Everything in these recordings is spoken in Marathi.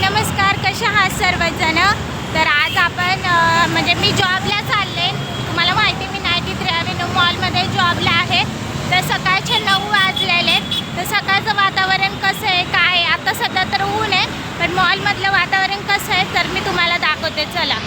नमस्कार, कसे आहात सर्वजण. तर आज आपण म्हणजे मी जॉबला चालले. तुम्हाला माहिती मी 93 ॲव्हेन्यू मॉलमध्ये जॉबला आहे. तर सकाळचे 9 वाजलेले. तर सकाळचं वातावरण कसं आहे, काय आहे, आता सध्या तर ऊन आहे, पण मॉलमधलं वातावरण कसं आहे तर मी तुम्हाला दाखवते. चला.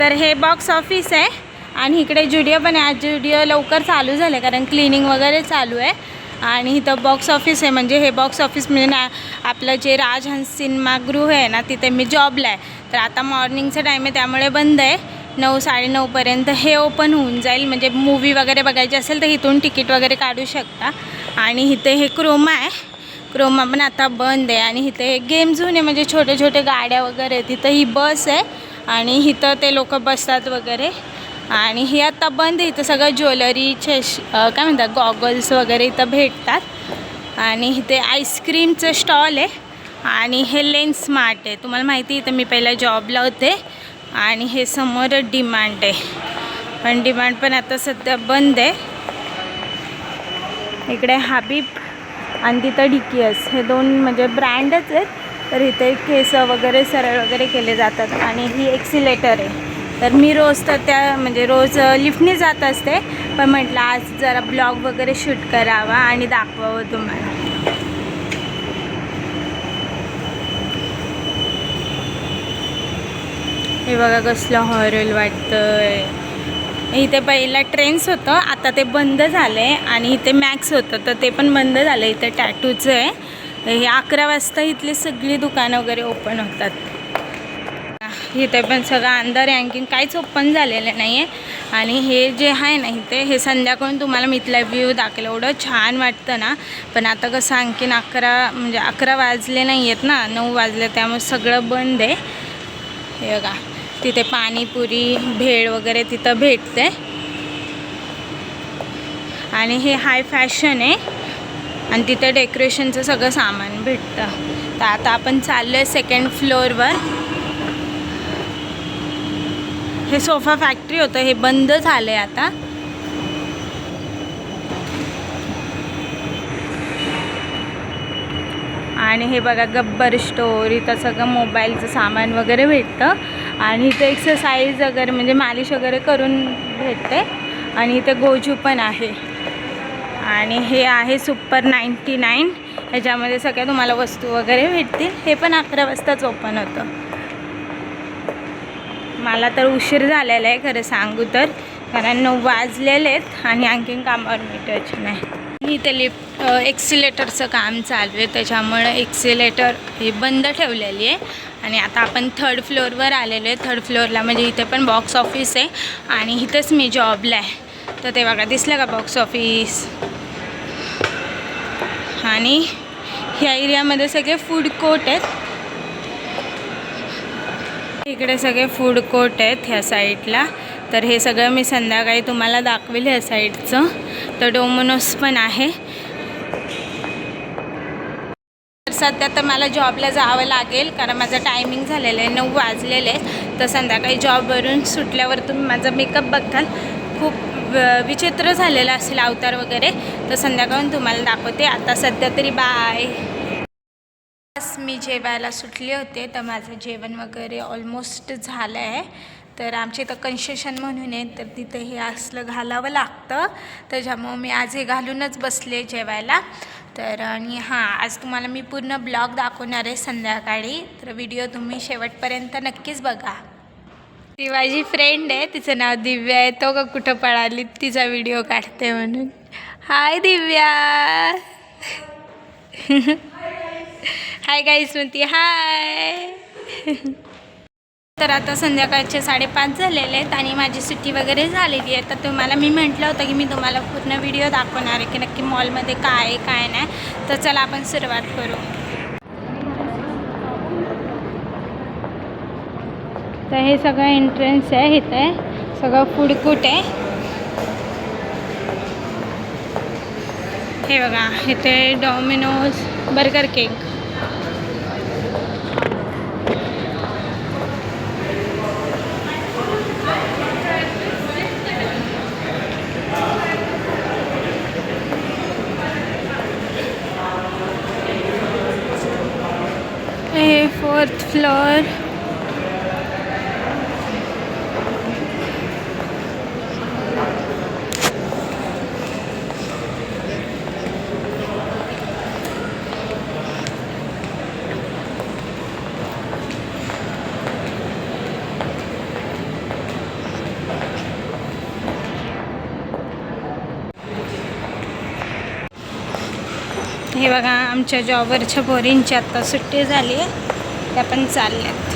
तर हे बॉक्स ऑफिस आहे आणि इकडे जुडिओ पण आहे. आज जुडिओ लवकर चालू झालं कारण क्लिनिंग वगैरे चालू आहे. आणि इथं बॉक्स ऑफिस आहे, म्हणजे हे बॉक्स ऑफिस म्हणजे ना आपलं जे राजहंस सिनेमागृह आहे ना, तिथे मी जॉबला आहे. तर आता मॉर्निंगचा टाईम आहे त्यामुळे बंद आहे. 9-9:30पर्यंत हे ओपन होऊन जाईल. म्हणजे मूवी वगैरे बघायची असेल तर इथून तिकीट वगैरे काढू शकता. आणि इथे हे क्रोमा आहे, क्रोमा पण आता बंद आहे. आणि इथे गेम झोन आहे, म्हणजे छोटे छोटे गाड्या वगैरे. तिथं ही बस आहे आणि इथं ते लोक बसतात वगैरे. आणि हे आता बंद आहे. इथं सगळं ज्वेलरीचे काय म्हणतात गॉगल्स वगैरे इथं भेटतात. आणि इथे आईस्क्रीमचं स्टॉल आहे. आणि हे लेन्स स्मार्ट आहे. तुम्हाला माहिती आहे इथं मी पहिला जॉबला होते. आणि हे समोर डिमांड आहे, पण डिमांड पण आता सध्या बंद आहे. इकडे हबीब आणि तिथं डिकियस, हे दोन म्हणजे ब्रँडच आहेत. तर इथे केस वगैरे सरळ वगैरे केले जातात. आणि ही एक्सिलेटर आहे. तर मी रोज तर त्या म्हणजे रोज लिफ्टने जात असते, पण म्हटलं आज जरा ब्लॉग वगैरे शूट करावा आणि दाखवावं तुम्हाला. हे बघा कसलं हॉरर वाटतंय. इथे पहिला ट्रेंड्स होतं, आता ते बंद झालं आहे. आणि इथे मॅक्स होतं तर ते पण बंद झालं. इथे टॅटूचं आहे. हे 11 वाजता इथली सगळी दुकानं वगैरे ओपन होतात. इथे पण सगळं अंधार आहे, आणखीन काहीच ओपन झालेलं नाही आहे. आणि हे जे आहे ना इथे, हे संध्याकाळून तुम्हाला मी इथला व्ह्यू दाखवला, एवढं छान वाटतं ना. पण आता कसं आणखीन 11 वाजले नाही आहेत ना, 9 वाजले, त्यामुळे सगळं बंद आहे. हे बघा तिथे पाणीपुरी भेळ वगैरे तिथं भेटते. आणि हे हाय फॅशन आहे आणि तिथे डेकोरेशनचं सगळं सामान भेटतं. तर आता आपण चाललो आहे 2nd फ्लोअरवर. हे सोफा फॅक्टरी होतं, हे बंद झालं आहे आता. आणि हे बघा गब्बर स्टोर, इथं सगळं मोबाईलचं सामान वगैरे भेटतं. आणि इथं एक्सरसाइज वगैरे म्हणजे मालिश वगैरे करून भेटते. आणि इथे गोजू पण आहे. आणि हे आहे सुपर 99, ह्याच्यामध्ये सगळ्या तुम्हाला वस्तू वगैरे भेटतील. हे पण 11 वाजताच ओपन होतं. मला तर उशीर झालेला आहे खरं सांगू तर, कारण 9 वाजलेले आहेत आणि आणखीन कामावर मिटच नाही. इथे लिफ्ट एक्सिलेटरचं काम चालू आहे, त्याच्यामुळे एक्सिलेटर हे बंद ठेवलेली आहे. आणि आता आपण 3rd फ्लोअरवर आलेलो आहे. 3rd फ्लोअरला म्हणजे इथे पण बॉक्स ऑफिस आहे आणि इथंच मी जॉबला आहे. तर ते बघा दिसलं का बॉक्स ऑफिस. आणि ह्या एरियामध्ये सगळे फूड कोर्ट आहेत. इकडे सगळे फूड कोर्ट आहेत ह्या साईडला. तर हे सगळं मी संध्याकाळी तुम्हाला दाखवेल ह्या साईडचं. तर डोमिनोज पण आहे. सध्या तर मला जॉबला जावं लागेल कारण माझं टायमिंग झालेलं आहे, 9 वाजलेले आहेत. तर संध्याकाळी जॉबवरून सुटल्यावर तुम्ही माझा मेकअप बघाल, खूप विचित्र झालेला असेल अवतार वगैरे. तर संध्याकाळून तुम्हाला दाखवते. आता सध्या तरी बाय. मी जेवायला सुटले होते तर माझं जेवण वगैरे ऑलमोस्ट झालं आहे. तर आमच्या इथं कन्सेशन म्हणून आहे, तर तिथे हे असलं घालावं लागतं. त्याच्यामुळं मी आज हे घालूनच बसले जेवायला. तर आणि हां, आज तुम्हाला मी पूर्ण ब्लॉग दाखवणार आहे संध्याकाळी. तर व्हिडिओ तुम्ही शेवटपर्यंत नक्कीच बघा. ती माझी फ्रेंड आहे, तिचं नाव दिव्या आहे. तो का कुठं पळाली तिचा व्हिडिओ काढते म्हणून. हाय दिव्या. हाय गाईस म्हणती हाय. तर आता संध्याकाळचे 5:30 झालेले आहेत आणि माझी सुट्टी वगैरे झालेली आहे. तर तुम्हाला मी म्हटलं होतं की मी तुम्हाला पूर्ण व्हिडिओ दाखवणार आहे की नक्की मॉलमध्ये काय आहे काय नाही. तर चला आपण सुरुवात करू. तर हे सगळं एंट्रन्स आहे, इथे सगळं फूड कोर्ट आहे. हे बघा इथे डॉमिनोज बर्गर केक. हे 4th फ्लोअर. हे बघा आमच्या जॉबवरच्या पोरींची आत्ता सुट्टी झाली आहे, त्या पण चालल्यात.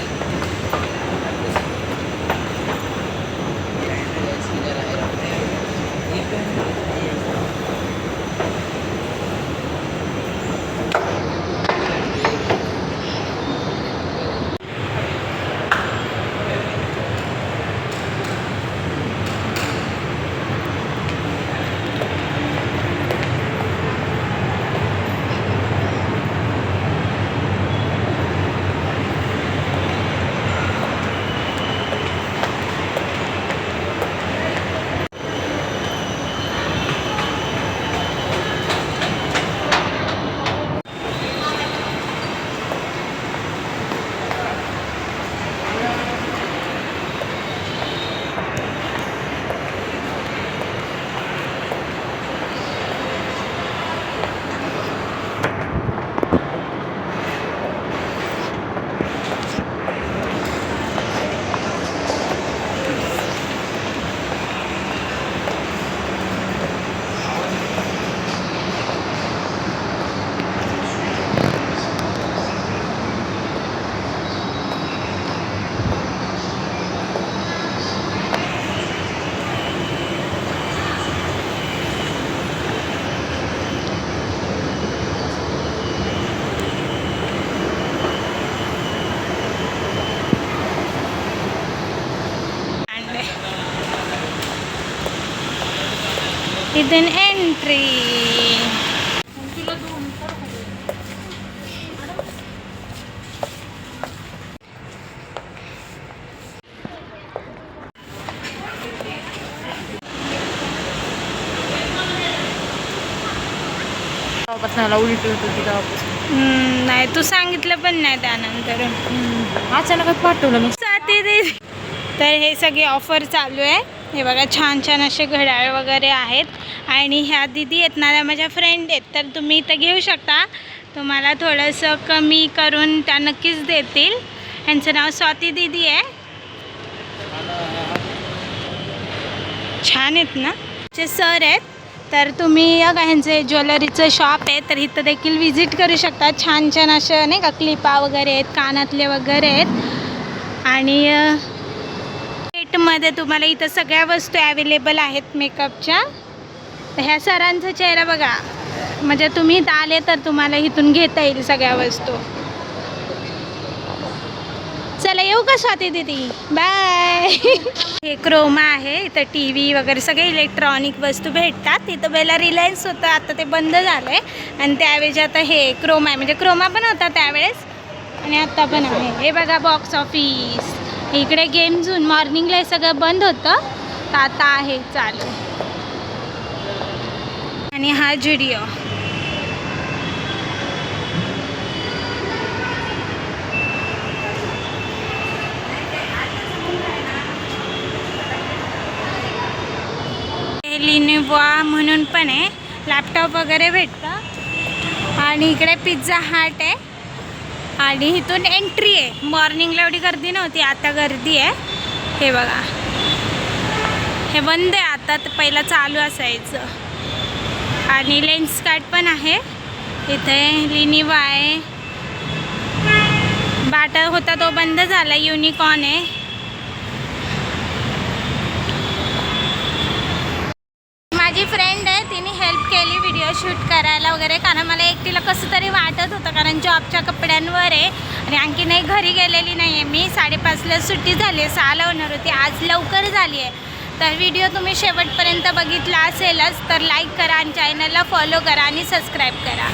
इथून एंट्री. नाही तू सांगितलं पण नाही त्यानंतर अचानकच पाठवलं मी. तर हे सगळे ऑफर चालू आहे. हे बघा छान छान असे घड्याळ वगैरे आहेत. आणि ह्या दीदी आहेत ना, त्या माझ्या फ्रेंड आहेत, तर तुम्ही इथं घेऊ शकता. तुम्हाला थोडंसं कमी करून त्या नक्कीच देतील. ह्यांचं नाव स्वाती दीदी आहे. छान आहेत ना चे सर आहेत. तर तुम्ही ह्यांचे ज्वेलरीचं शॉप आहे, तर इथं देखील विजिट करू शकता. छान छान असं नाही का क्लिपा वगैरे आहेत, कानातले वगैरे आहेत. आणि रेटमध्ये तुम्हाला इथं सगळ्या वस्तू ॲवेलेबल आहेत मेकअपच्या. तर ह्या सरांचा चेहरा बघा, म्हणजे तुम्ही इथं आले तर तुम्हाला इथून घेता येईल सगळ्या वस्तू. चला येऊ का स्वाती दीदी, बाय. हे क्रोमा आहे, इथं टी व्ही वगैरे सगळे इलेक्ट्रॉनिक वस्तू भेटतात. तिथं पहिला रिलायन्स होतं, आता ते बंद झालं आहे. आणि त्यावेळेस आता हे क्रोमा आहे, म्हणजे क्रोमा पण होता त्यावेळेस आणि आत्ता पण आहे. हे बघा बॉक्स ऑफिस. इकडे गेम झोन मॉर्निंगला हे सगळं बंद होतं, तर आता आहे चालू. आणि हा जुडिओ. लिनोवा म्हणून पण आहे, लॅपटॉप वगैरे भेटतं. आणि इकडे पिझ्झा हट आहे. आणि इथून एंट्री आहे. मॉर्निंगला एवढी गर्दी नव्हती, आता गर्दी आहे. हे बघा, हे बंद आहे आता, तर पहिला चालू असायचं. आणि लेन्स कार्ट पण आहे इथे. लिनोवा आहे. बाटा होता तो बंद झाला. युनिकॉर्न आहे. माझी फ्रेंड आहे, तिने हेल्प केली व्हिडिओ शूट करायला वगैरे, कारण मला एकटीला कसं तरी वाटत होतं, कारण जॉबच्या कपड्यांवर आहे आणि आणखी नाही घरी गेलेली नाही आहे मी. 5:30ला सुट्टी झाली आहे, 6ला होणार होती, आज लवकर झाली आहे. तर व्हिडिओ तुम्ही शेवटपर्यंत बघितला असेलच तर लाईक करा आणि चॅनलला फॉलो करा आणि सबस्क्राईब करा.